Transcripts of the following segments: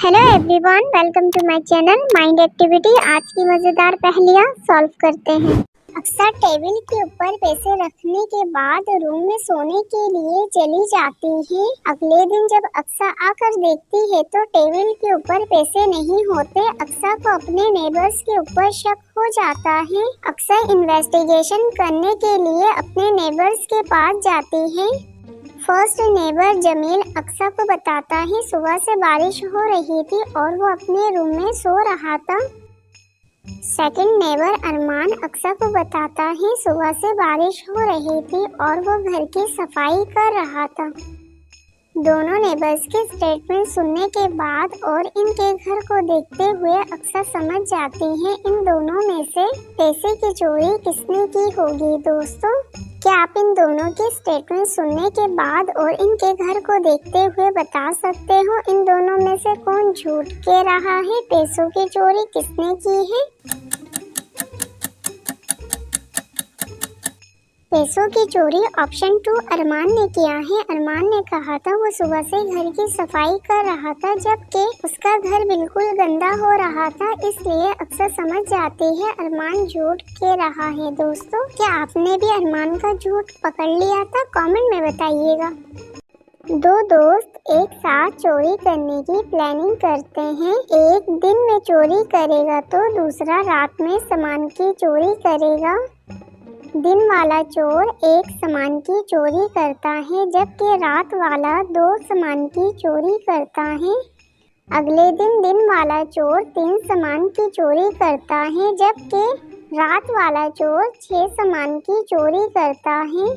Hello everyone, welcome to my channel mind activity. आज की मजेदार पहेलियां सॉल्व करते हैं। अक्सर टेबल के ऊपर पैसे रखने के बाद रूम में सोने के लिए चली जाती है। अगले दिन जब अक्सा आकर देखती है तो टेबल के ऊपर पैसे नहीं होते। अक्सा को अपने नेबर्स के ऊपर शक हो जाता है। अक्सा इन्वेस्टिगेशन करने के लिए अपने नेबर्स के पास जाती है। फर्स्ट नेबर जमील अक्सा को बताता है सुबह से बारिश हो रही थी और वो अपने रूम में सो रहा था। सेकंड नेबर अरमान अक्सा को बताता है सुबह से बारिश हो रही थी और वो घर की सफाई कर रहा था। दोनों नेबर्स के स्टेटमेंट सुनने के बाद और इनके घर को देखते हुए अक्सा समझ जाती है इन दोनों में से पैसे की चोरी किसने की होगी। दोस्तों, क्या आप इन दोनों के स्टेटमेंट सुनने के बाद और इनके घर को देखते हुए बता सकते हो इन दोनों में से कौन झूठ कह रहा है, पैसों की चोरी किसने की है? पैसों की चोरी ऑप्शन 2 अरमान ने किया है। अरमान ने कहा था वो सुबह से घर की सफाई कर रहा था जबकि उसका घर बिल्कुल गंदा हो रहा था, इसलिए अक्सर समझ जाती है अरमान झूठ कह रहा है। दोस्तों, क्या आपने भी अरमान का झूठ पकड़ लिया था? कमेंट में बताइएगा। दो दोस्त एक साथ चोरी करने की प्लानिंग करते हैं। एक दिन में चोरी करेगा तो दूसरा रात में सामान की चोरी करेगा। दिन वाला चोर एक सामान की चोरी करता है जबकि रात वाला 2 सामान की चोरी करता है। अगले दिन वाला चोर 3 सामान की चोरी करता है जबकि रात वाला चोर 6 सामान की चोरी करता है।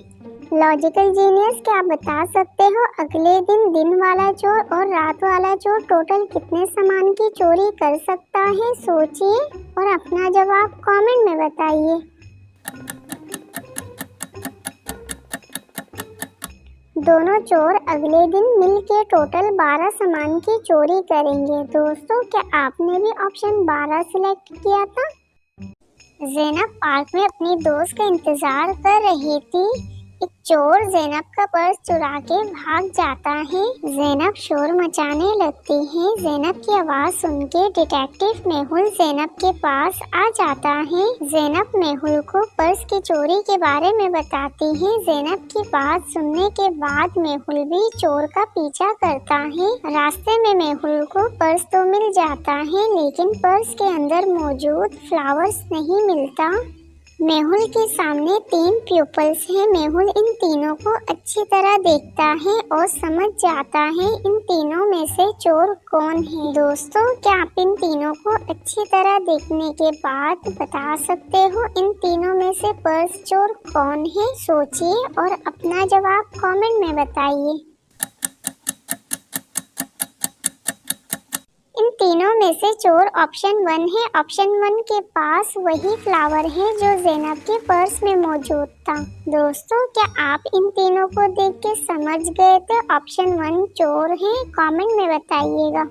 लॉजिकल जीनियस, क्या आप बता सकते हो अगले दिन वाला चोर और रात वाला चोर टोटल कितने सामान की चोरी कर सकता है? सोचिए और अपना जवाब कमेंट में बताइए। दोनों चोर अगले दिन मिलके टोटल 12 सामान की चोरी करेंगे। दोस्तों, क्या आपने भी ऑप्शन 12 सिलेक्ट किया था? ज़ैनब पार्क में अपनी दोस्त का इंतजार कर रही थी। एक चोर ज़ैनब का पर्स चुरा के भाग जाता है। ज़ैनब शोर मचाने लगती है। ज़ैनब की आवाज़ सुन के डिटेक्टिव मेहुल ज़ैनब के पास आ जाता है। ज़ैनब मेहुल को पर्स की चोरी के बारे में बताती है। ज़ैनब की बात सुनने के बाद मेहुल भी चोर का पीछा करता है। रास्ते में मेहुल को पर्स तो मिल जाता है लेकिन पर्स के अंदर मौजूद फ्लावर्स नहीं मिलता। मेहुल के सामने 3 प्यूपल्स हैं। मेहुल इन तीनों को अच्छी तरह देखता है और समझ जाता है इन तीनों में से चोर कौन है। दोस्तों, क्या आप इन तीनों को अच्छी तरह देखने के बाद बता सकते हो इन तीनों में से पर्स चोर कौन है? सोचिए और अपना जवाब कमेंट में बताइए। इन तीनों में से चोर ऑप्शन 1 है। ऑप्शन 1 के पास वही फ्लावर है जो ज़ैनब के पर्स में मौजूद था। दोस्तों, क्या आप इन तीनों को देख के समझ गए थे ऑप्शन 1 चोर है? कमेंट में बताइएगा।